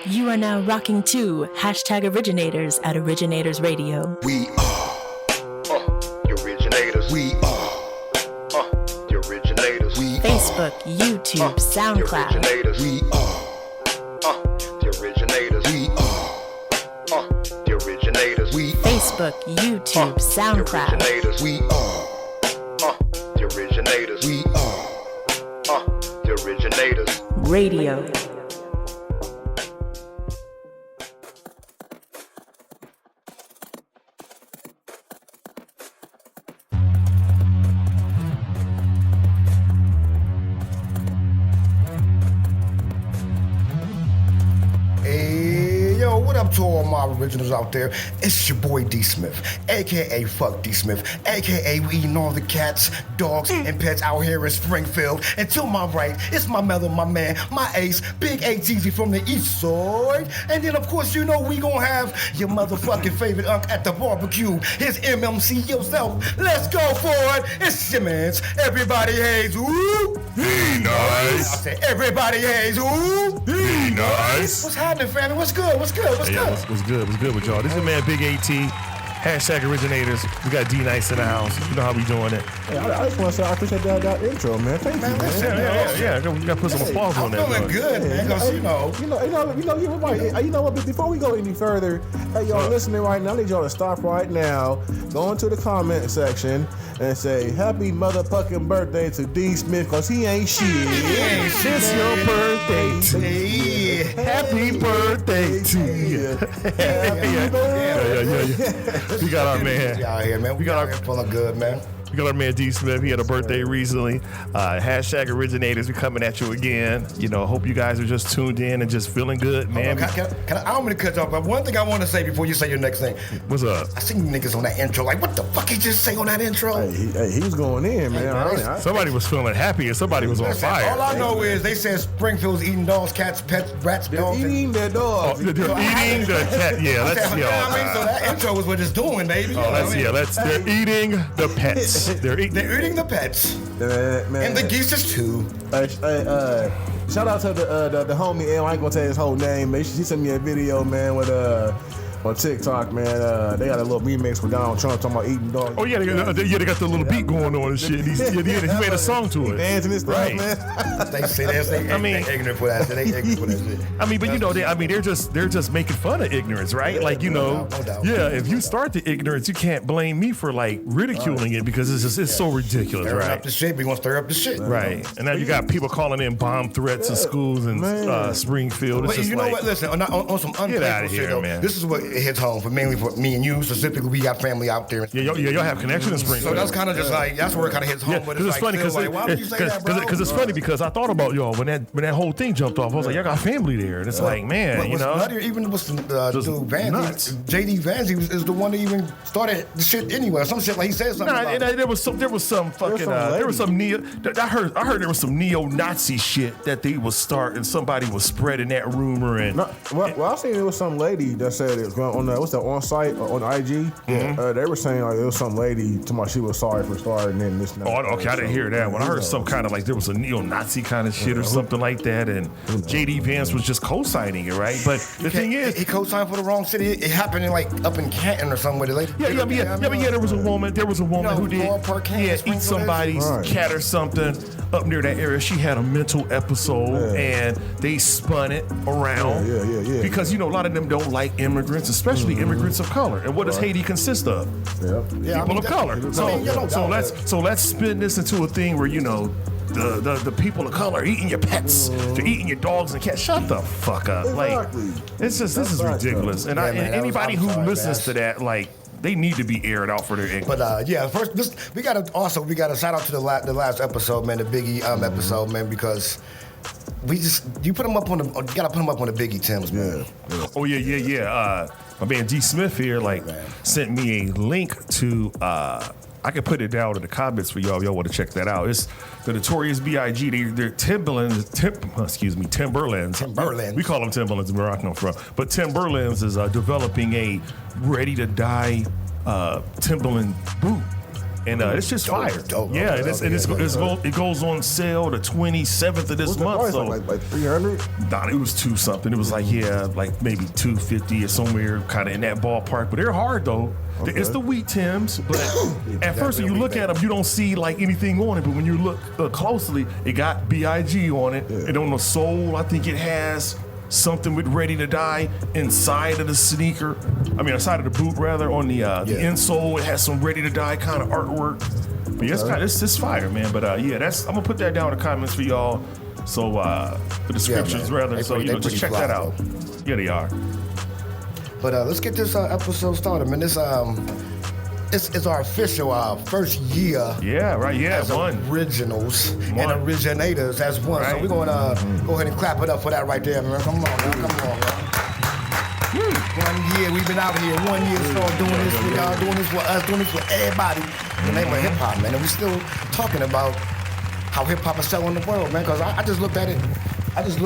You are now rocking to #Originators at Originators Radio. We are the originators. We are the originators. We Facebook, YouTube, SoundCloud. The originators. We are the originators. We are the originators. We Facebook, YouTube, SoundCloud. The originators. We are the originators. We are the originators. Radio. To all my originals out there, it's your boy D Smith, aka Fuck D Smith, aka we eating all the cats, dogs, and pets out here in Springfield. And to my right, it's my mellow, my man, my ace, Big ATZ from the East Side. And then of course you know we gonna have your motherfucking favorite unk at the barbecue, his MMC yourself. Let's go for it. It's Simmons. Everybody hates. Ooh, he nice. I said everybody hates. Ooh, he nice. What's happening, family? What's good? What's good? What's good? What's good? What's good with y'all? This is your man Big AT, #Originators. We got D Nice in the house. You know how we doing it. Hey, I just want to say I appreciate that intro, man. Thank you, man. Yeah. We got to put some applause on that. I'm feeling good, man. Because you're right. You know what? Before we go any further, hey, y'all listening right now, I need y'all to stop right now, go into the comment section, and say happy motherfucking birthday to D Smith, because he ain't shit. It's your birthday to you. Happy birthday to you. We got our man. Out here, man. We got our feeling good, man. We got our man D Smith. He had a birthday recently. #Originators. We're coming at you again. You know, hope you guys are just tuned in and just feeling good, man. I don't mean to cut you off, but one thing I want to say before you say your next thing. What's up? I seen niggas on that intro. Like, what the fuck he just say on that intro? Hey, he was going in, man. Somebody was feeling happy and somebody was on fire. All I know is they said Springfield's eating dogs, cats, pets, rats, dogs. They're eating their dogs. They're eating the cat. Yeah, so that intro was what it's doing, baby. They're eating the pets. They're eating the pets. Man. And the geezers too. Shout out to the homie M. I ain't gonna tell his whole name, man. She sent me a video, man, with on TikTok, man. They got a little remix with Donald Trump talking about eating dogs. Oh yeah, they got the little beat going on and shit. He made a song to it. Dancing and stuff, right, man. They ignorant for that. They ignorant for that shit. I mean, but you know, they're just making fun of ignorance, right? Yeah, like, you know, no doubt. Yeah. If you start the ignorance, you can't blame me for like ridiculing it because it's so ridiculous, stirring right? Up the shit. We gonna stir up the shit, right? And now you got people calling in bomb threats in schools in Springfield. It's but you know what? Listen, on some unplayful shit, though, man. This is what hits home for mainly for me and you specifically. We got family out there. Y'all have connection in Springfield. So that's kind of just like that's where it kind of hits home. Yeah, because it's funny because it's funny because I thought about y'all when that whole thing jumped off. I was like, y'all got family there, and it's like, man, you know, even with dude Vanzy, JD Vanzy is the one that even started the shit anyway. Some shit like he said something. There was some neo-Nazi shit that they was starting. Somebody was spreading that rumor and. I seen it was some lady that said it was going on. What's that on site on IG? Mm-hmm. They were saying like it was some lady talking about she was sorry for starting and this. Oh, okay, I didn't hear that one. I heard some kind of like there was a neo-Nazi kind of shit or something like that, and JD Vance was just co-signing it, right? But the thing is, he co-signed for the wrong city. It happened in like up in Canton or somewhere. There was a woman who did eat somebody's cat or something up near that area. She had a mental episode and they spun it around because, you know, a lot of them don't like immigrants, especially immigrants of color. And what does Haiti consist of? People of color. So let's spin this into a thing where, you know, the people of color are eating your pets, they're eating your dogs and cats. Shut the fuck up. Exactly. Like, this is ridiculous. And anybody who listens to that, like, they need to be aired out for their ignorance. But first, we gotta shout out to the last episode, man, the Biggie episode, man, because you put him up on the Biggie Tims, man. Yeah. Oh yeah. My man G Smith here sent me a link to I can put it down in the comments for y'all if y'all want to check that out. It's the Notorious B.I.G. They're Timberlands. Timberlands. We call them Timberlands where I come from. But Timberlands is developing a ready-to-die Timberland boot. And it's just fire. Dope. Yeah, it goes on sale the 27th of this month. So like 300? Nah, it was two something. It was like maybe 250 or somewhere kind of in that ballpark. But they're hard though. Okay. It's the wheat Timbs, but at first when you look at them, you don't see like anything on it. But when you look closely, it got B.I.G. on it. Yeah. And on the sole, I think it has something with Ready to Die inside of the sneaker. I mean, inside of the boot rather. On the insole, it has some Ready to Die kind of artwork. But yeah, it's fire, man. But I'm gonna put that down in the comments for y'all. So the descriptions rather. So just check that out. Yeah, they are. But let's get this episode started, man. This it's our official first year. Yeah, right. Yeah, as originals and originators as one. Right. So we're gonna go ahead and clap it up for that right there, man. Come on, man. 1 year we've been out here. 1 year started doing this for y'all, doing this for us, doing this for everybody. In the name of hip hop, man. And we're still talking about how hip hop is selling the world, man. Because I just looked at it. I just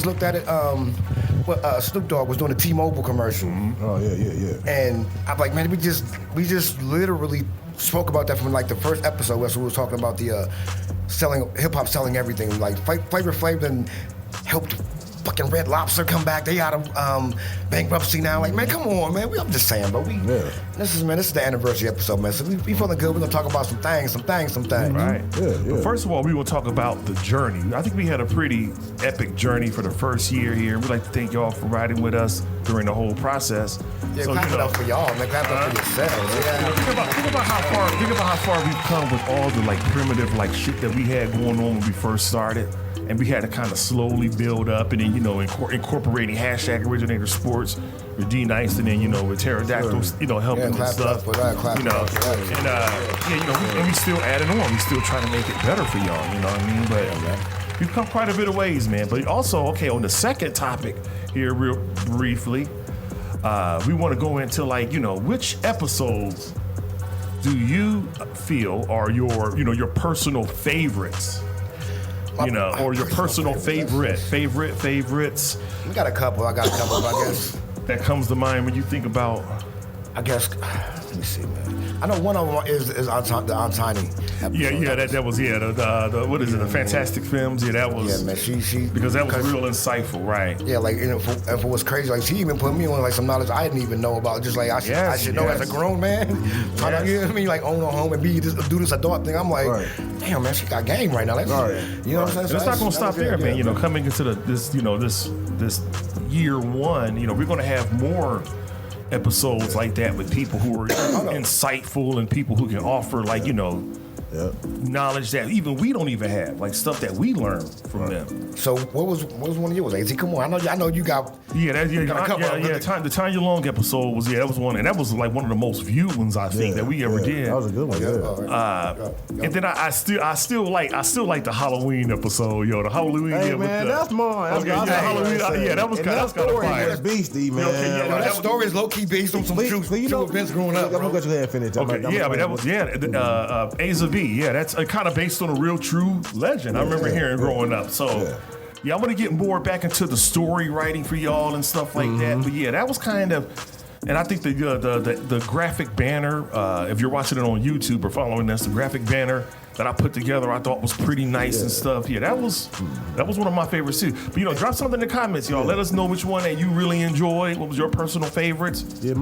looked at it. Snoop Dogg was doing a T-Mobile commercial. Mm-hmm. Oh yeah. And I'm like, man, we just literally spoke about that from like the first episode. Where we was talking about the selling hip hop, selling everything. Like Flavor Flav and helped fucking Red Lobster come back. They out of bankruptcy now. Like, man, come on, man. I'm just saying, but this is the anniversary episode, man. So we feeling good. We're gonna talk about some things. Right. Yeah. But first of all, we will talk about the journey. I think we had a pretty epic journey for the first year here. We'd like to thank y'all for riding with us during the whole process. Yeah, so, clap it up for y'all, man. Clap it up for yourselves. Yeah. Think about how far we've come with all the like primitive like shit that we had going on when we first started. And we had to kind of slowly build up, and then incorporating hashtag Originator Sports with D Nice, and then with Pterodactyls, helping and stuff. And we still adding on. We still trying to make it better for y'all. You know what I mean? But we've come quite a bit of ways, man. But also, on the second topic here, real briefly, we want to go into which episodes do you feel are your personal favorites? Or your personal favorites. We got a couple. I got a couple, I guess. That comes to mind when you think about. I guess. Let me see, man. I know one of them is the Tiny. That was the what is it? The Fantastic Films. Yeah, that was. Yeah, man. She because that was real insightful, right? Yeah, like if it was crazy, like she even put me on like some knowledge I didn't even know about. Just like I should know as a grown man. Yes. You know what I mean? Like own a home and do this adult thing. I'm like, damn, man, she got game right now. That's you know what I'm saying? So it's not gonna stop there, man. Coming into this year one, we're gonna have more episodes like that with people who are insightful and people who can offer knowledge that even we don't even have, like stuff that we learn from them. So what was one of yours, AZ? Come on, I know you got. The Tanya Long episode was that was one, and that was like one of the most viewed ones I think that we ever did. That was a good one. And then I still like the Halloween episode, the Halloween. Hey man, that's mine. Halloween. That was kind of fire. That's beastie, man. That story is low key based on some true events growing up. I'm gonna go ahead and finish. That was A's of B. Yeah, that's kind of based on a real true legend. I remember hearing growing up. So, I'm going to get more back into the story writing for y'all and stuff like that. But that was kind of, and I think the graphic banner, if you're watching it on YouTube or following us, the graphic banner that I put together, I thought was pretty nice and stuff. Yeah, that was one of my favorites too. But drop something in the comments, y'all. Let us know which one that you really enjoyed. What was your personal favorites? Yeah, I'm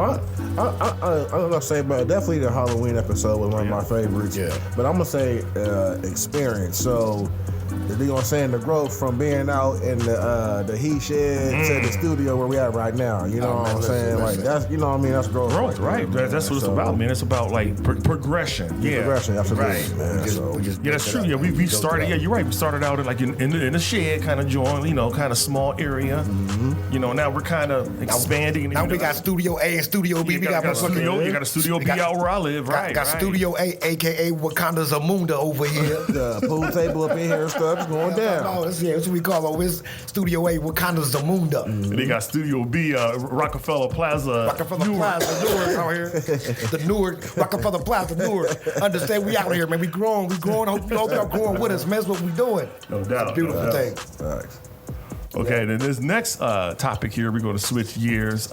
gonna say, but definitely the Halloween episode was one of my favorites. Yeah, but I'm gonna say experience. So. The growth from being out in the heat shed to the studio where we at right now. You know what I'm saying? Like that's that's growth. Growth, right? That's what it's about, man. It's about like progression. Yeah, progression, absolutely. Right, man. That's true. Yeah, we started. Yeah, you're right. We started out in a shed kind of joint, kind of small area. Now we're kind of expanding. Now we got Studio A and Studio B. You got a Studio B out where I live. Right. Got Studio A, aka Wakanda Zamunda over here. The pool table up in here and stuff. It's going down. That's what we call over his Studio A, Wakanda Zamunda. And they got Studio B, Rockefeller Plaza. Newark out here. The Newark, Rockefeller Plaza, Newark. Understand, we out here, man. We growing. Hope y'all growing with us, man. That's what we doing. No doubt. It's a beautiful thing. Thanks. Okay, then this next topic here, we're going to switch gears.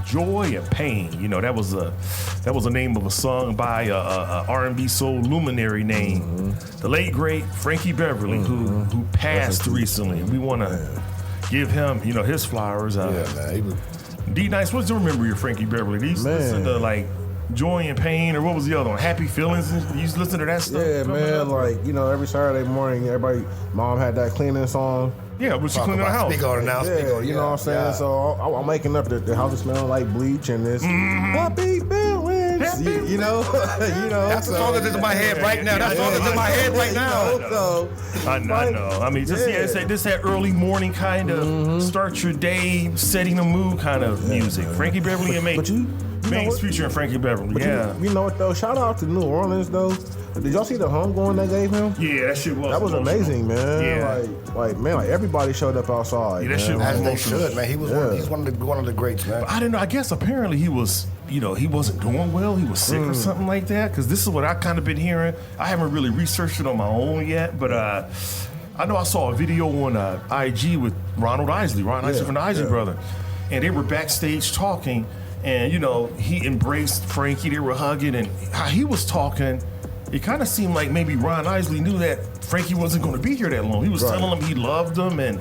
Joy and Pain. You know, that was the name of a song by a R&B soul luminary named the late great Frankie Beverly, who passed recently. We want to give him, his flowers. Man. He was... D-Nice, what's the remember your Frankie Beverly? Did you listen to like Joy and Pain, or what was the other one? Happy Feelings? You used to listen to that stuff? Yeah, man. Like, every Saturday morning, mom had that cleaning song. Yeah, but she cleaning the house. Speak on it now. Yeah, you know what I'm saying? Yeah. So I'm making up the house is smelling like bleach and this happy feelings. That's the song that's in my head right now. That's the song that's in my head right now. I know. I mean, it's that early morning kind of start your day, setting the mood kind of music. Frankie Beverly and Main's featuring Frankie Beverly. You know what though? Shout out to New Orleans though. Did y'all see the homegoing they gave him? Yeah, that shit was. That was amazing, man. Yeah. Like everybody showed up outside. Yeah, that shit was as they should, man. He was he's one of the greats, man. But I didn't know. I guess apparently he was, he wasn't doing well. He was sick or something like that. Because this is what I kind of been hearing. I haven't really researched it on my own yet, but I know I saw a video on IG with Ron Isley from the Isley brother, and they were backstage talking, and he embraced Frankie. They were hugging, and how he was talking. It kind of seemed like maybe Ron Isley knew that Frankie wasn't going to be here that long. He was telling him he loved him, and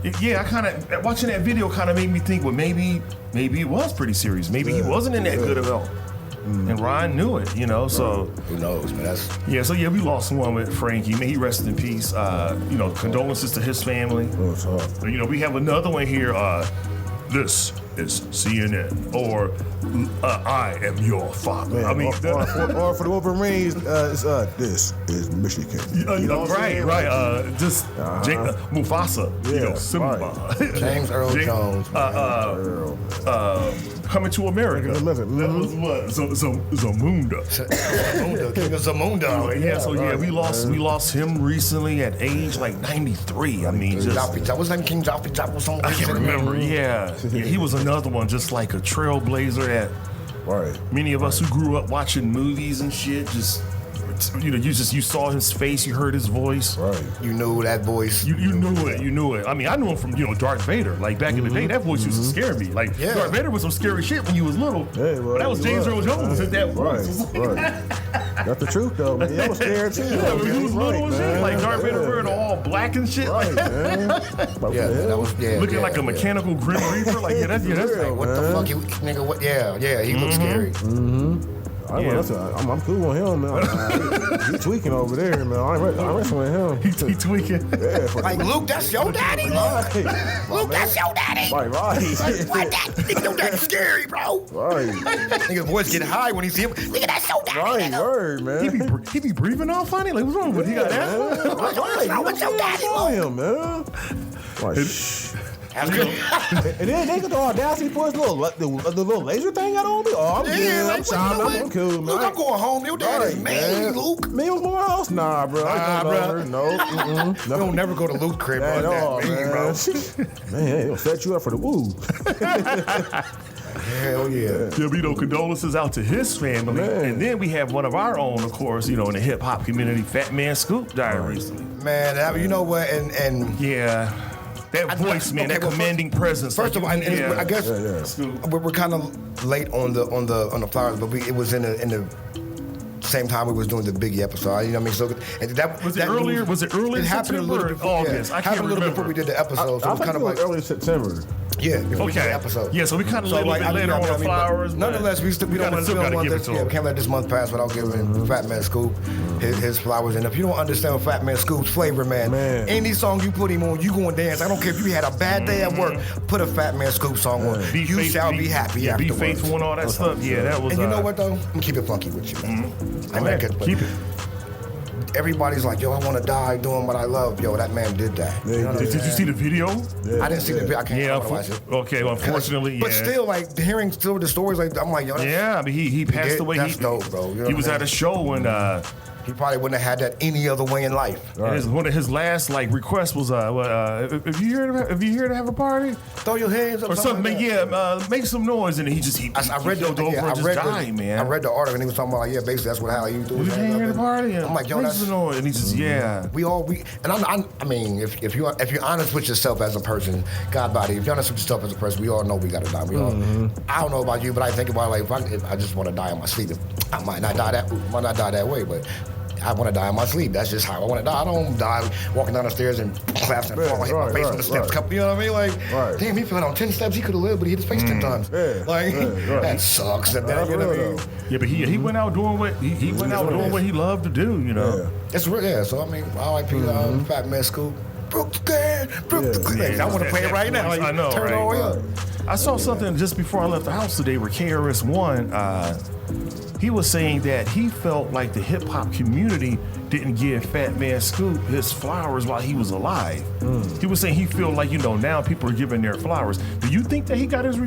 I kind of watching that video kind of made me think, well, maybe it was pretty serious. Maybe he wasn't in that good of health, and Ron knew it. So who knows, man? So we lost one with Frankie. May he rest in peace. Condolences to his family. We have another one here. This is CNN, or I am your father. Man, I mean, or for the Wolverines, this is Michigan. Right. Mufasa. Simba. James Earl Jones. Coming to America. That was what? Zamunda. King of Zamunda. We lost him recently at age like 93. I mean, that was like King Joffrey Jop or something. I can't remember. Yeah, he was another one, just like a trailblazer that many of us who grew up watching movies and shit you saw his face, you heard his voice. Right. You knew that voice. You knew it. I mean, I knew him from, Darth Vader. Like back in the day, that voice used to scare me. Like Darth Vader was some scary shit when you was little. But that was James Earl Jones at that voice. Right. That's the truth though, man. I was scared too. Yeah, when you was little and shit. Like Darth Vader wearing all black and shit. Right, man. That was looking like a mechanical Grim Reaper. Like that's like, what the fuck, nigga? What? Yeah, he looked scary. I'm cool with him, man. He tweaking over there, man. I ain't wrestling with him. He tweaking. Yeah, like, Luke, that's your daddy, Luke. That's your daddy. Right. Like, what that? Nigga, your daddy's scary, bro. Right. Nigga's voice get high when he see him. Nigga, that's your daddy. Right, word, man. He be breathing all funny. Like, what's wrong with him? He got that? What's wrong with your daddy, him, man. Like, and then they got the audacity for his the little laser thing got on me. Oh, I'm cool, man. Luke, I'm going home. Your daddy's man, Luke. Me was my house? Nah, bro. No. You don't never go to Luke's crib at all, man. Man, it'll set you up for the woo. Hell yeah. Condolences out to his family. Man. And then we have one of our own, of course, in the hip hop community, Fat Man Scoop died recently. Man, you know what? And yeah. That voice, man, that commanding presence. First of all, I guess we're kind of late on the flowers, but it was in the same time we was doing the Biggie episode. You know what I mean? So was it earlier? It happened a little bit August. I can't remember. A little before we did the episode. So it was kind of like early September. Yeah, before we did the episode. Yeah, so we kind of later on the flowers. Nonetheless, we don't want to we can't let this month pass without giving Fat Man Scoop his flowers. And if you don't understand Fat Man Scoop's flavor, man, any song you put him on, you gonna dance. I don't care if you had a bad day at work, put a Fat Man Scoop song on. You shall be happy afterwards. Be faithful and all that stuff. Yeah, that was. And you know what though? I'm gonna keep it funky with you, man. Keep it. Everybody's like, yo, I want to die doing what I love. Yo, that man did that. Did you see the video? I didn't see the video. I can't watch it. Okay, unfortunately, But still, like, hearing still the stories, like, I'm like, yo, I mean, he passed away. That's dope, bro. He was at a show and He probably wouldn't have had that any other way in life. Right. One of his last requests was, if you're here to have a party, throw your hands up or something. Like make some noise, and I read man. I read the article, and he was talking about basically that's how he do his hands up. At a party, I'm like, yo, make some noise, and he just I mean, if you're honest with yourself as a person, God body, if you're honest with yourself as a person, we all know we gotta die. I don't know about you, but I think about if I just want to die in my sleep. I might not die that way, but I want to die in my sleep. That's just how I want to die. I don't die walking down the stairs and collapsing and falling, hit my face on the steps. You know what I mean? Like, damn, he fell on 10 steps. He could have lived, but he hit his face 10 times. That sucks. You know what I mean? Yeah, but he went out doing what he went out doing what he loved to do. You know. It's real. Yeah. So I mean, R.I.P. Fat Man Scoop. Broke the game. I want to play it right now. I know. Turn it all up. I saw something just before I left the house today where KRS-One. He was saying that he felt like the hip hop community didn't give Fat Man Scoop his flowers while he was alive. He was saying he felt like, now people are giving their flowers. Do you think that he got his?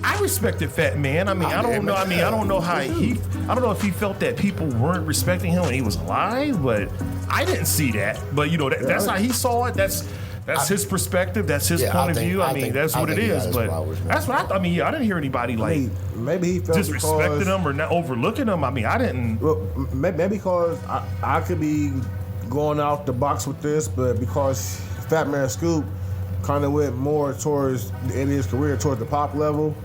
I respected Fat Man. I mean, I don't know. I mean, I don't know how I don't know if he felt that people weren't respecting him when he was alive, but I didn't see that. But that's how he saw it. That's his perspective. That's his point of view. I mean, that's what it is. But that's what I mean. I didn't hear anybody maybe he felt disrespecting him or not overlooking him. I mean, I didn't. Well, maybe because I could be going out the box with this, but because Fat Man Scoop kind of went more towards in his career towards the pop level.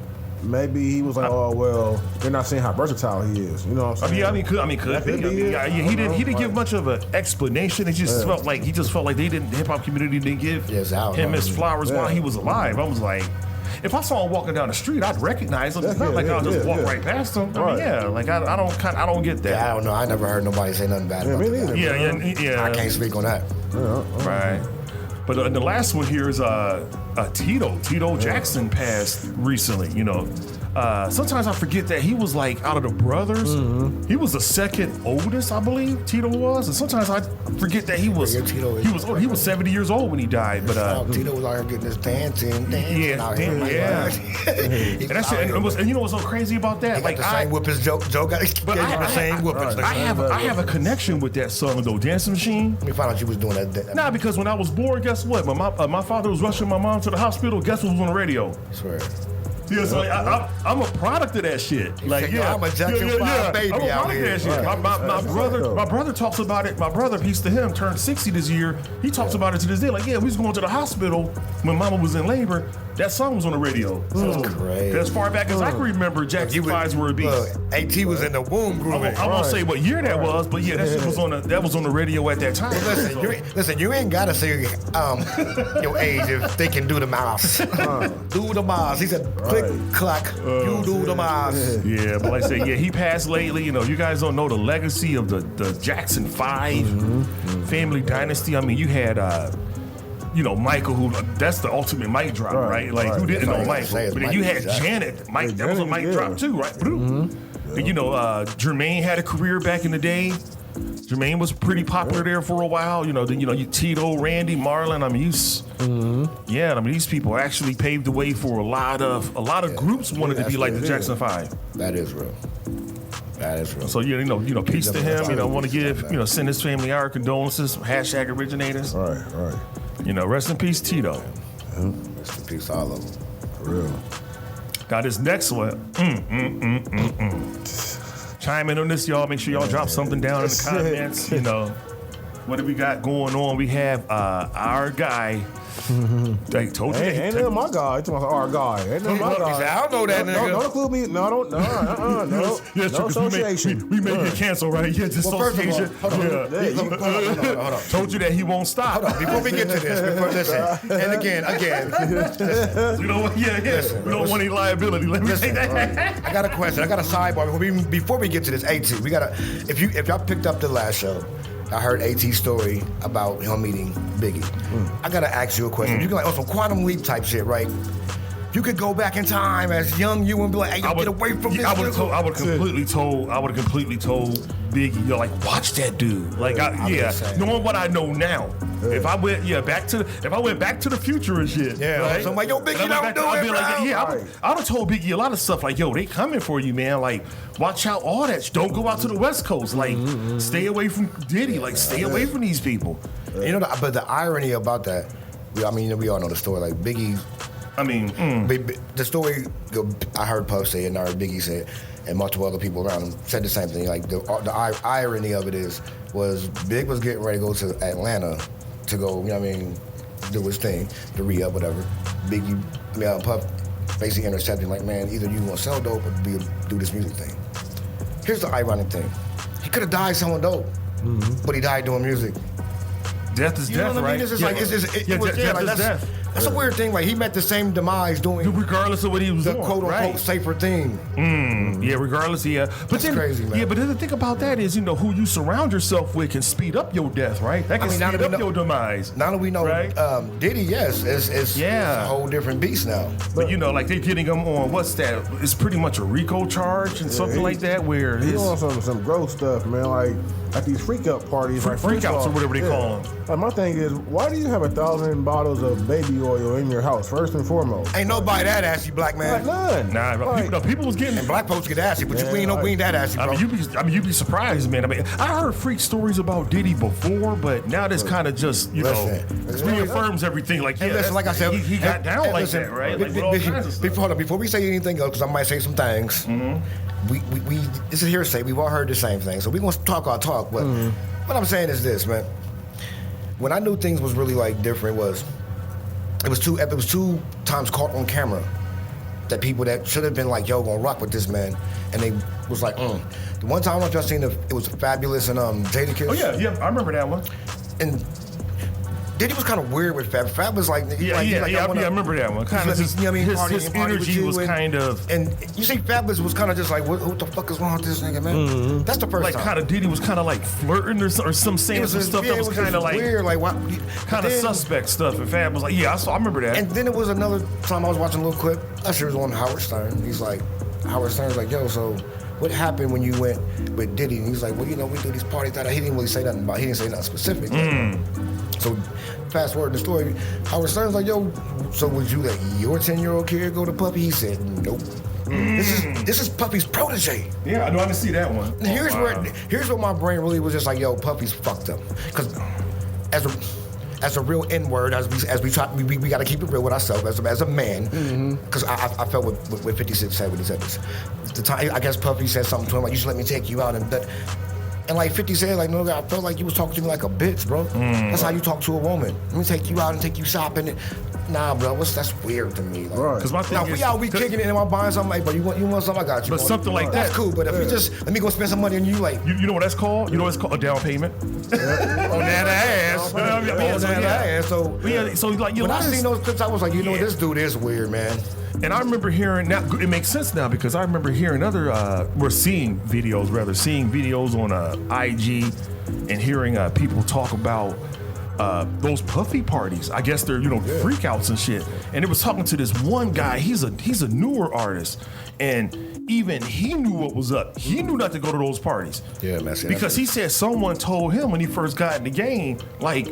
Maybe he was like, oh well, they're not seeing how versatile he is. You know what I'm saying? Could be. He didn't give much of an explanation. It just felt like the hip hop community didn't give him his flowers while he was alive. I was like, if I saw him walking down the street, I'd recognize him. It's not like I'll just walk right past him. I mean, I don't get that. Yeah, I don't know. I never heard nobody say nothing bad about that. Yeah. I can't speak on that. Right. But the last one here is Tito Jackson passed recently. Sometimes I forget that he was like out of the brothers. He was the second oldest, I believe. Tito was, and sometimes I forget that he was 70 years old when he died. But Tito was out here getting his dancing. And you know what's so crazy about that? Like the same whippers Joe got the same whippers. I have a connection with that song though, Dancing Machine. Let me find out you was doing that. Nah, because when I was born, guess what? My father was rushing my mom to the hospital. Guess what was on the radio? I swear. Yeah, so I'm a product of that shit. I'm a Jackson 5 baby I'm a out product here. of that shit. My brother talks about it. My brother, peace to him, turned 60 this year. He talks about it to this day. Like, we was going to the hospital when Mama was in labor. That song was on the radio. That's crazy. As far back as I can remember, Jackson 5's Word Beats. AT was in the womb grooving. I won't say what year that was, but that shit was on the radio at that time. Listen, you ain't gotta say your age if they can do the mouse. Do the mouse. He said, click, clack, you do the mouse. Yeah, but like I said, he passed lately. You guys don't know the legacy of the Jackson 5 family dynasty. I mean, you had Michael, who that's the ultimate mic drop, right? Like, who didn't know Michael? But then you had Janet. Mike, that was a mic drop too, right? And Jermaine had a career back in the day. Jermaine was pretty popular there for a while. You Tito, Randy, Marlon. I mean, these people actually paved the way for a lot of groups wanted to be like the Jackson 5. That is real. So peace to him. Want to give send his family our condolences. #originators. Right. Rest in peace, Tito. Rest in peace, all of them. For real. Got this next one. Chime in on this, y'all. Make sure y'all drop something down in the comments. What do we got going on? We have our guy. I told you that. Ain't that my guy? It's our guy. Ain't that my guy? I don't know that nigga. Don't include me. No, no association. We may get canceled, right? Yeah, association. Hold on. Told you that he won't stop. Hold on. Before we get to this, listen. And again. You know what? Yeah. We don't want any liability. Let me say that. I got a question. I got a sidebar. Before we get to this, AT, we gotta. If y'all picked up the last show, I heard AT's story about him meeting Biggie. I gotta ask you a question. You can on some quantum leap type shit, right? you could go back in time as young you and be like, hey, get away from this. I would have completely told Biggie, like, watch that dude. Like, knowing what I know now. Yeah. If I went back to the future and shit. Yeah, right? so I'm like, yo, Biggie, don't do it, I'd be bro. like, I'd have told Biggie a lot of stuff like, yo, they coming for you, man. Like, watch out, all that. Don't go out to the West Coast. Like, stay away from Diddy. Like, stay away from these people. You know, but the irony about that, we all know the story. Like, Biggie. The story I heard Puff say and I heard Biggie say it, and multiple other people around him said the same thing. Like the irony of it was Big was getting ready to go to Atlanta to go, do his thing, to re-up, whatever. Puff basically intercepted, like, man, either you gonna sell dope or do this music thing. Here's the ironic thing: he could have died selling dope, but he died doing music. Death is death, right? It's death. That's a weird thing. Like, he met the same demise doing, regardless of what he was doing, the quote unquote safer thing. Yeah, regardless. But that's crazy, man. Yeah, but the thing about that is, who you surround yourself with can speed up your death, right? That can speed up your demise. Now that we know, right? Diddy, yes, it's a whole different beast now. But like they're getting him on what's that? It's pretty much a RICO charge and something like that. Where he's on some gross stuff, man. Like at these freak out parties, like freakouts or whatever they call them. Like, my thing is, why do you have 1,000 bottles of baby oil in your house? First and foremost, ain't nobody that assy, black man. Like, none. Nah, people was getting, and black folks get assy, but we ain't that assy, bro. You'd be surprised, man. I heard freak stories about Diddy before, but now this kind of just reaffirms everything. Like, like I said, he got down like that, right? Before we say anything else, because I might say some things. We this is hearsay. We've all heard the same thing, so we're gonna talk our talk. But what I'm saying is this, man. When I knew things was really like different, it was two times caught on camera that people that should have been like, yo, gonna rock with this man, and they was like, The one time I just seen it was Fabulous and Jadakiss. Oh yeah, I remember that one. And Diddy was kind of weird with Fab. Fab was like, I remember that one. Kind of his energy was kind of. And you see, Fabulous was kind of just like, what the fuck is wrong with this nigga, man? That's the first time. Kind of Diddy was kind of like flirting or some saying some stuff that was kind of like weird, like what? Kind of suspect stuff. And Fab was like, I remember that. And then it was another time I was watching a little clip. Usher was on Howard Stern. Howard Stern's like, yo, so what happened when you went with Diddy? And he's like, well, we do these parties that he didn't really say nothing about. He didn't say nothing specific. So fast forward the story, Howard Stern's like, yo, so would you let your 10-year-old kid go to Puffy? He said, nope. This is Puffy's protege. Yeah, I know, I can see that one. Here's where my brain really was just like, yo, Puffy's fucked up. Because as a real N-word, as we try, we got to keep it real with ourselves as a man. Because I felt what 56 said when he said this. The time, I guess Puffy said something to him like, you should let me take you out. And like 50 said, like, no, I felt like you was talking to me like a bitch, bro. That's how you talk to a woman. Let me take you out and take you shopping. Nah, bro, that's weird to me. Like, right. Because my thing we kicking it and I'm buying something, like, but you want something, I got you. But something like that. That's cool, but if you just, let me go spend some money on you, like. You know what that's called? You know what it's called? A down payment? On that ass. So like, when I seen those clips, I was like, this dude is weird, man. And I remember hearing, now it makes sense now because I remember hearing seeing videos on IG and hearing people talk about those Puffy parties. I guess they're, freakouts and shit. And it was talking to this one guy, he's a newer artist. And even he knew what was up. He knew not to go to those parties. Yeah, man. Because he said someone told him when he first got in the game, like,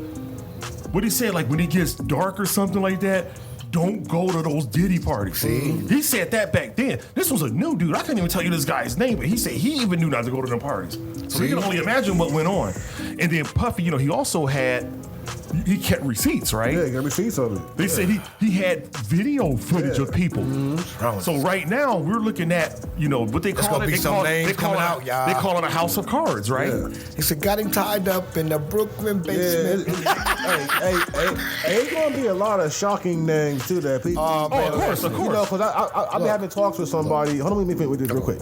what he said, like when it gets dark or something like that, don't go to those Diddy parties. See? He said that back then. This was a new dude. I couldn't even tell you this guy's name, but he said he even knew not to go to them parties. So you can only imagine what went on. And then Puffy, he also he kept receipts, right? Yeah, he got receipts of it. They said he had video footage of people. So right now we're looking at, what they call it. They call it a house of cards, right? Yeah. He said got him tied up in the Brooklyn basement. It's gonna be a lot of shocking things too that people. Of course. Because I've been having talks with somebody. Hold on, let me finish with this real quick.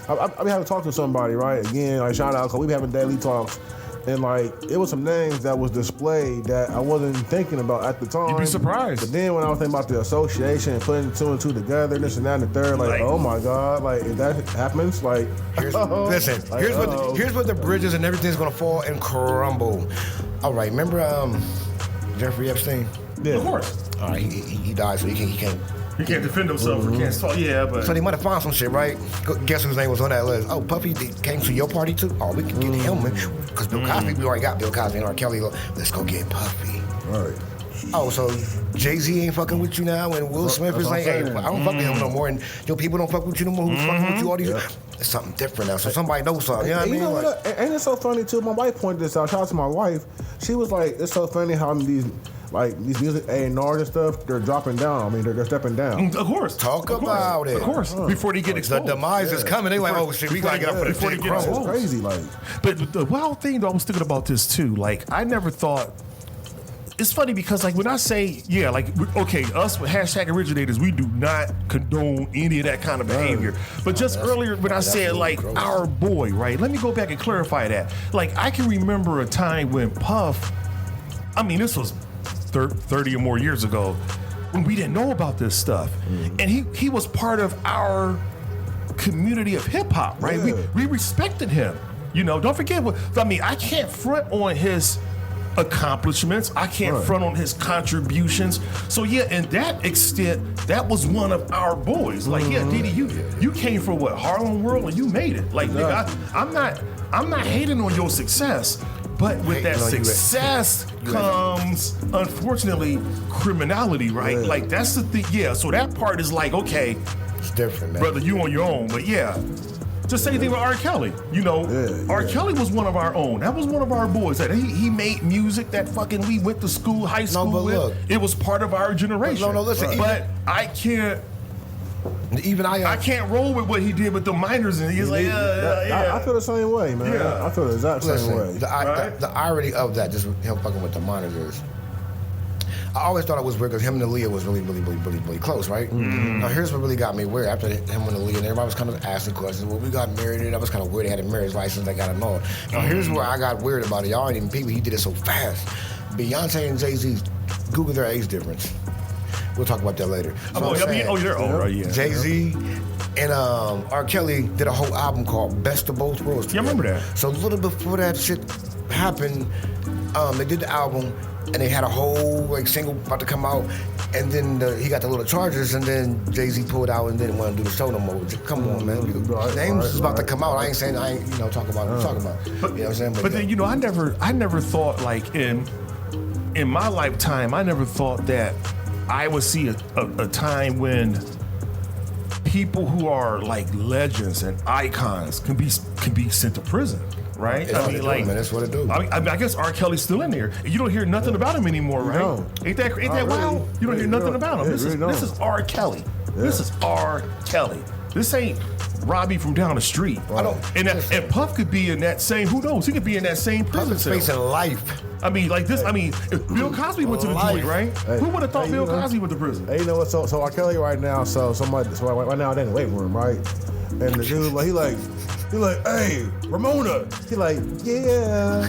I've been having talks with somebody, right? Again, like shout out, because we been having daily talks. And like, it was some names that was displayed that I wasn't thinking about at the time. You'd be surprised. But then when I was thinking about the association and putting two and two together, this and that and the third, like oh my God, like if that happens, like here's where the bridges and everything's gonna fall and crumble. All right, remember Jeffrey Epstein? Yeah. Of course. All right, he died, so he can't He can't defend himself. He can't talk. Yeah, but so they might have found some shit, right? Guess whose name was on that list? Oh, Puffy came to your party too. Oh, we can get him, because Bill Cosby. We already got Bill Cosby and R. Kelly. Let's go get Puffy. All right. Oh, so Jay-Z ain't fucking with you now, and Will Smith is like, hey, I don't fuck with him no more, and your people don't fuck with you no more. Who's fucking with you? All these, it's something different now. So somebody knows something. You know what I mean? You know what? Ain't it so funny too? My wife pointed this out. Shout out to my wife. She was like, "It's so funny how these music A&Rs and stuff, they're dropping down. I mean, they're stepping down." Of course. Talk about it. Of course. Before they get exposed. The demise is coming. They like, oh shit, we gotta get up for the big It's crazy, like. But the wild thing, though, I was thinking about this too. Like, I never thought. It's funny because, like, when I say, yeah, like, okay, us with hashtag originators, we do not condone any of that kind of behavior. But just earlier when I said, like, gross. Our boy, right? Let me go back and clarify that. Like, I can remember a time when Puff, I mean, this was 30 or more years ago, when we didn't know about this stuff. And he was part of our community of hip hop, right? Yeah. We respected him. You know, don't forget I can't front on his accomplishments. I can't front on his contributions. So yeah, in that extent, that was one of our boys. Like, yeah, Diddy, you came from what, Harlem World, and you made it. Like, nigga, I'm not hating on your success, but with that success comes, unfortunately, criminality, right? Yeah. Like, that's the thing. Yeah, so that part is like, okay, it's different, man. Brother, you on your own, but yeah. Just same thing with R. Kelly. You know, R. Kelly was one of our own. That was one of our boys. That he made music that fucking we went to school, high school with. Look, it was part of our generation. No, listen. But I can't. Even I can't roll with what he did with the minors, and he's like, I feel the same way, man. Yeah. I feel the exact same way. The irony of that, just him fucking with the minors, is I always thought it was weird because him and Aaliyah was really close, right? Now here's what really got me weird. After him and Aaliyah, and everybody was kind of asking questions. Well, we got married, and that was kind of weird. They had a marriage license, they got it all. Now here's where I got weird about it. Y'all ain't even people. He did it so fast. Beyonce and Jay-Z, Google their age difference. We'll talk about that later. You're older, yeah. Jay-Z and R. Kelly did a whole album called Best of Both Worlds together. Yeah, I remember that. So a little before that shit happened, they did the album, and they had a whole like single about to come out, and then he got the little charges, and then Jay-Z pulled out and didn't want to do the show no more. Come on, man. Names is about to come out. I ain't saying talk about it. Talk about it. But, you know what I'm saying? But then I never thought, like, in my lifetime, I never thought that I would see a time when people who are like legends and icons can be sent to prison. Right? I mean, like, man, that's what it do. I guess R. Kelly's still in there. You don't hear nothing about him anymore, right? No. Ain't that wild? You don't hear nothing about him. This is R. Kelly. Yeah. This is R. Kelly. This ain't Robbie from down the street. And Puff could be in that same. Who knows? He could be in that same prison cell. Facing life. I mean, like this. I mean, if Bill Cosby went to the joint, right? Hey, who would have thought Bill Cosby went to prison? Hey, you know what? So R. Kelly right now. So right now they're in the waiting room, right? And the dude, like, he like, hey, Ramona. He like, yeah.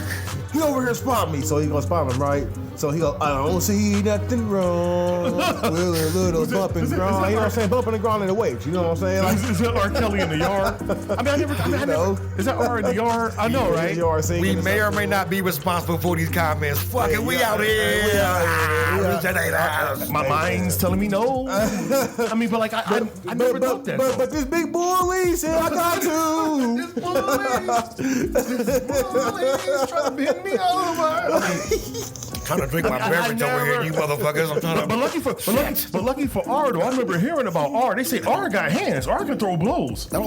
He over here spot me. So he gonna spot him, right? So he go, I don't see nothing wrong with a little bump and grind. You know what I'm saying? Bumping and grinding the waves. You know what I'm saying? Like, is that R. Kelly in the yard? I never. Is that R in the yard? I know, right? We may or may not be responsible for these comments. Fuck it, we out here. My mind's telling me no. I mean, but like, I never thought that. But this big bully said I got to. This bully's trying to bend me over. Trying to drink my beverage over here, you motherfuckers. I'm trying to. But lucky for R, though, I remember hearing about R. They say R got hands. R can throw blows. Did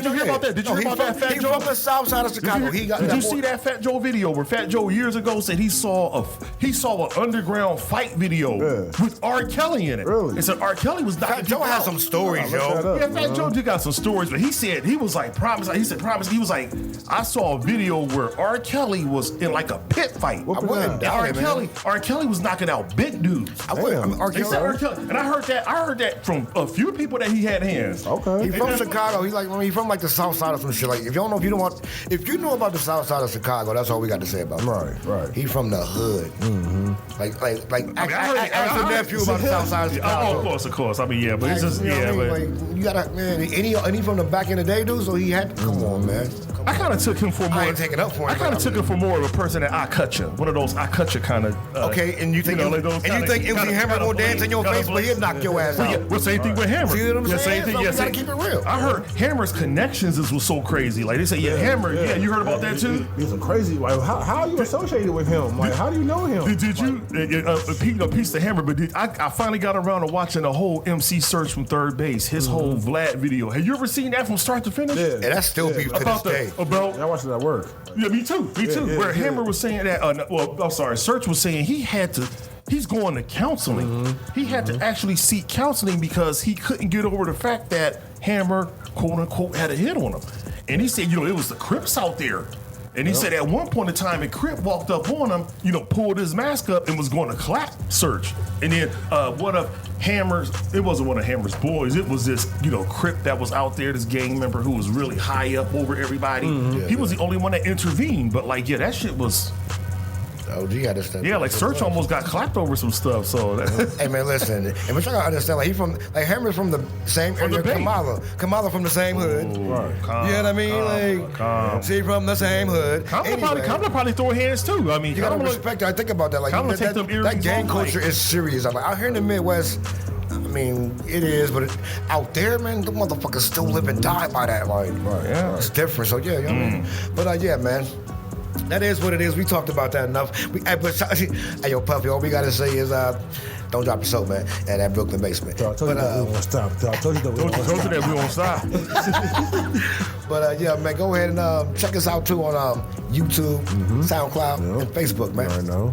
you hear about that? Did you hear about that Fat Joe? He's from the south side of Chicago. Did you see that Fat Joe video where Fat Joe years ago said he saw an underground fight video with R. Kelly in it? Really? And said R. Kelly was knocking Fat Joe has some stories, yo. Yeah, Fat Joe did got some stories, but he said he was like promise. He said promise. He was like, I saw a video where R. Kelly was in like a pit fight. I wouldn't doubt it, man. R. Kelly was knocking out big dudes. R. Kelly. And I heard that from a few people that he had hands. Okay. He's from Chicago. He's from like the south side of some shit. Like if you know about the south side of Chicago, that's all we got to say about him. Right. He's from the hood. Mm-hmm. Ask your nephew about the south side of Chicago. Oh, of course. I mean, yeah, but it's just you gotta, man. And he from the back in the day, dude. So he had to come on, man. Come I kind of took him for more. I ain't taking up for him. I kind of took him for more of a person that I cut you. One of those I cut you kind of. Okay, and you think MC Hammer gonna dance in your face, but he'll knock your ass out. Well, same thing with Hammer. See what I'm saying? Same thing. So we gotta keep it real. I heard Hammer's connections was so crazy. Like they say, Hammer. Yeah, you heard about that too? He's some crazy. Like, how are you associated with him? Like, how do you know him? Did you? A piece of Hammer, but I finally got around to watching the whole MC Search from third base. His whole Vlad video. Have you ever seen that from start to finish? Yeah, and that's still beef to this day. I watched it at work. Yeah, me too. Where Hammer was saying that. I'm sorry. Search was saying he's going to counseling. He had to actually seek counseling because he couldn't get over the fact that Hammer, quote unquote, had a hit on him. And he said, it was the Crips out there. And he said at one point in time, a Crip walked up on him, pulled his mask up and was going to clap Search. And then one of Hammer's, it wasn't one of Hammer's boys, it was this, Crip that was out there, this gang member who was really high up over everybody. He was the only one that intervened, but that shit was... OG had to step. Yeah, Search almost got clapped over some stuff. So, hey man, listen, and we're trying to understand. Hammer's from the same area. Kamala from the same hood. Right. You know what I mean? She from the same hood. Kamala probably throw hands too. I mean, you gotta respect her. I think about that. That gang culture is serious. Out here in the Midwest. I mean, it is, but out there, man, the motherfuckers still live and die by that. It's different. So yeah, you know what I mean. But yeah, man. That is what it is. We talked about that enough. Hey, yo, Puffy, all we gotta say is, don't drop your soap, man, in that Brooklyn basement. I told you that we won't stop. I told you that we won't stop. But yeah, man, go ahead and check us out too on YouTube, SoundCloud, and Facebook, man. I know.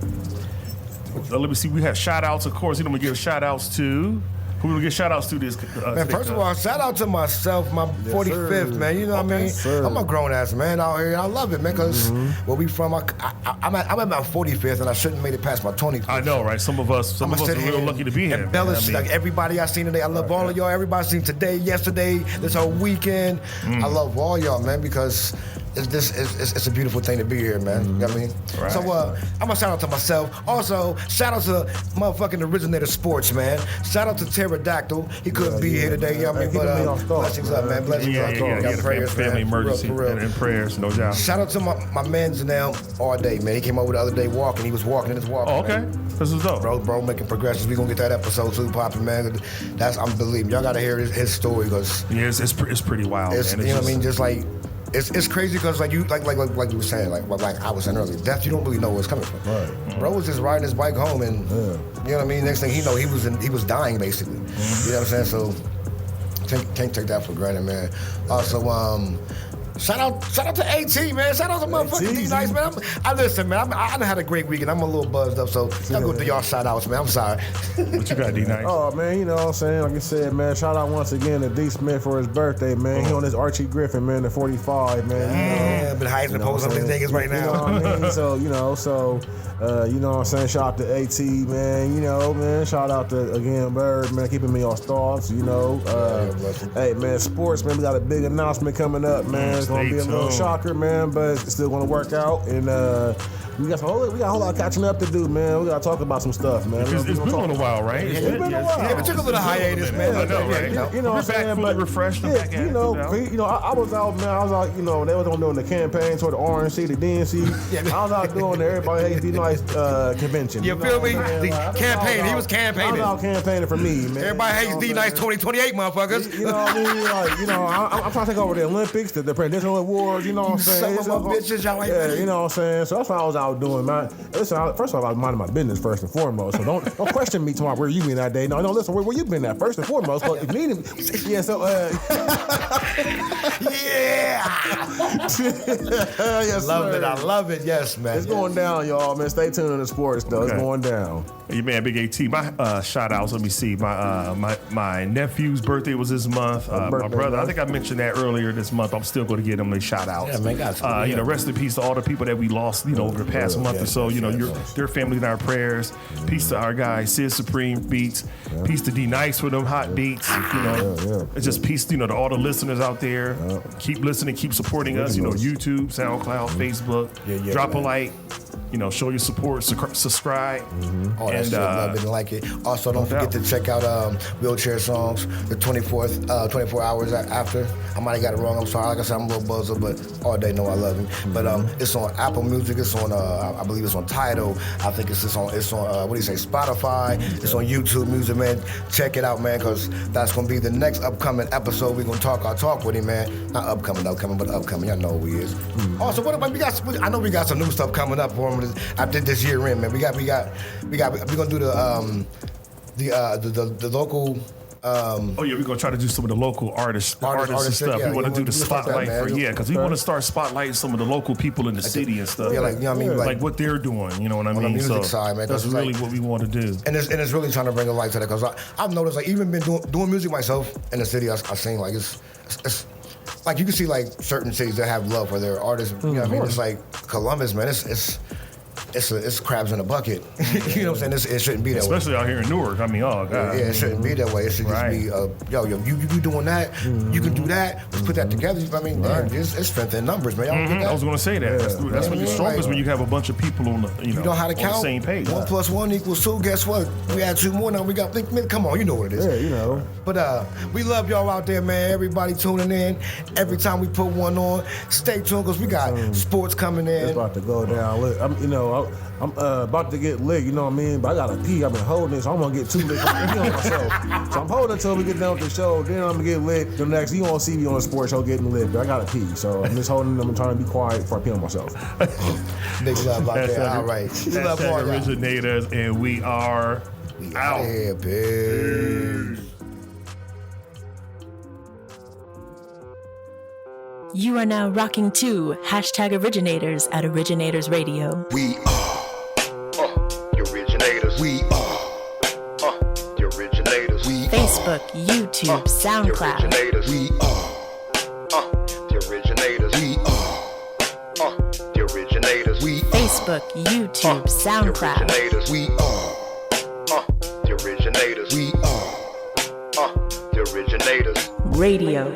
Let me see. We have shout outs, of course. We give shout outs to. Who will get shout outs to this? Man, first of all, shout out to myself, my 45th, man. You know what I mean? Sir. I'm a grown ass man out here, and I love it, man, because where we from, I'm at my 45th, and I shouldn't have made it past my 20th. I know, right? Some of us are real lucky to be here. Embellish, everybody I seen today. I love all of y'all. Everybody seen today, yesterday, this whole weekend. I love all y'all, man, because it's a beautiful thing to be here, man. You know what I mean? Right. So I'm gonna shout out to myself. Also, shout out to motherfucking Originator Sports, man. Shout out to Pterodactyl. He couldn't be here today, you know what I mean? But blessings up, man. Blessings up. Yeah, prayers, family emergency and prayers, no doubt. Shout out to my man's now all day, man. He came over the other day walking. He was walking in his walk. Oh, okay. Man. This is dope. Bro making progressions. We gonna get that episode too popping, man. I'm believing. Y'all gotta hear his story because it's pretty wild, man. You know what I mean? Just like it's crazy because like you were saying, like I was saying earlier, death, you don't really know where it's coming from. Right. Bro was just riding his bike home, and you know what I mean. Next thing he know, he was dying basically. You know what I'm saying? So can't take that for granted, man. Also, shout out to AT, man. Shout out to motherfucking D-Nice, man. I listen, man. I done had a great weekend. I'm a little buzzed up, so y'all go do y'all shout outs, man. I'm sorry. What you got, D-Nice? Oh, man, you know what I'm saying? Like I said, man, shout out once again to D. Smith for his birthday, man. He on his Archie Griffin, man, the 45, man. Yeah, but Heisman post on these niggas right now. You know what I mean? So, you know what I'm saying? Shout out to AT, man. You know, man. Shout out to, again, Bird, man, keeping me on thoughts, you know. Hey, man, sports, man, we got a big announcement coming up, man. It's going to be a little shocker, man, but it's still going to work out. And we got a whole lot of catching up to do, man. We got to talk about some stuff, man. It's been a while, right? It's been a while. Yeah, we took a little hiatus, man. I know, right? You know what I'm saying? Fully refreshed. Yeah, you know, I was out, man. I was out, you know, they was on doing the campaign toward the RNC, the DNC. I was out doing the Everybody Hates D-Nice convention. You feel me? The campaign. He was campaigning. I was out campaigning for me, man. Everybody Hates D-Nice 2028, motherfuckers. You know what I mean? Like, you know, I'm trying to take over the Olympics, the presidential awards, you know what I'm saying? Some of my bitches, y'all ain't ready. You know what I'm saying? So that's what I was out doing, man. Listen, first of all, I was minding my business first and foremost. So don't question me tomorrow where you been that day. No, listen, where you been at first and foremost. But if you need me, yeah, so yes, love it. I love it. Yes, man. It's going down, y'all, man. Stay tuned to the sports, though. Okay. It's going down. Hey, man, Big AT. My shout outs. Let me see. My nephew's birthday was this month. My brother. I think I mentioned that earlier this month. I'm still going to get him a shout out. Yeah, man. You know, rest in peace to all the people that we lost. You know, over the past month or so. You know, their families in our prayers. Peace to our guy Sid Supreme Beats. Peace to D-Nice for them hot beats. You know, it's just peace. You know, to all the listeners out there. Keep listening. Keep supporting us. You know, YouTube, SoundCloud, Facebook. Drop a like. show your support, subscribe. Oh, that shit, love it and like it. Also, don't forget to check out Wheelchair Songs, the 24 hours after. I might have got it wrong, I'm sorry. Like I said, I'm a little buzzer, but all day know I love him. But it's on Apple Music, it's on, I believe it's on Tidal. I think it's on Spotify. It's on YouTube Music, man. Check it out, man, because that's going to be the next upcoming episode. We're going to talk with him, man. Not upcoming, but upcoming. Y'all know who he is. Also, what about I know we got some new stuff coming up for him after this year in, man. We're gonna do the local. We're gonna try to do some of the local artists and stuff. Yeah, we want to do the spotlight because we want to start spotlighting some of the local people in the city and stuff. Yeah, like, you know what I mean, like what they're doing. You know what I mean? On the music side, man. That's really what we want to do. And it's really trying to bring a light to that because I've noticed, like, even been doing music myself in the city. I've seen like it's like you can see like certain cities that have love for their artists. You know what I mean? It's like Columbus, man. It's crabs in a bucket. You know what I'm saying? It shouldn't be that way. Especially out here in Newark. I mean, oh, God. Yeah, it shouldn't be that way. It should just be, you doing that, you can do that, let's put that together. I mean, damn, it's strength in numbers, man. Y'all get that? I was going to say that. That's when you're strongest, when you have a bunch of people on the, you know how to count? On the same page. 1 + 1 = 2. Guess what? We add 2 more now. We got, come on, you know what it is. Yeah, you know. But we love y'all out there, man. Everybody tuning in. Every time we put one on, stay tuned because we got sports coming in. It's about to go down. I'm about to get lit, you know what I mean? But I gotta pee. I've been holding it, so I'm gonna get too lit on myself. So I'm holding until we get done with the show. Then I'm gonna get lit. The next, you won't see me on a sports show getting lit, but I gotta pee. So I'm just holding them and trying to be quiet before I pee on myself. Big love out there. All right. Hashtag Originators, and we are out. Here, peace. You are now rocking to #Originators at Originators Radio. We are the originators. We are the originators. We Facebook, YouTube, SoundCloud. The originators. We are the originators. We are the originators. We Facebook, YouTube, SoundCloud. The originators. We are the originators. We are the originators. Radio.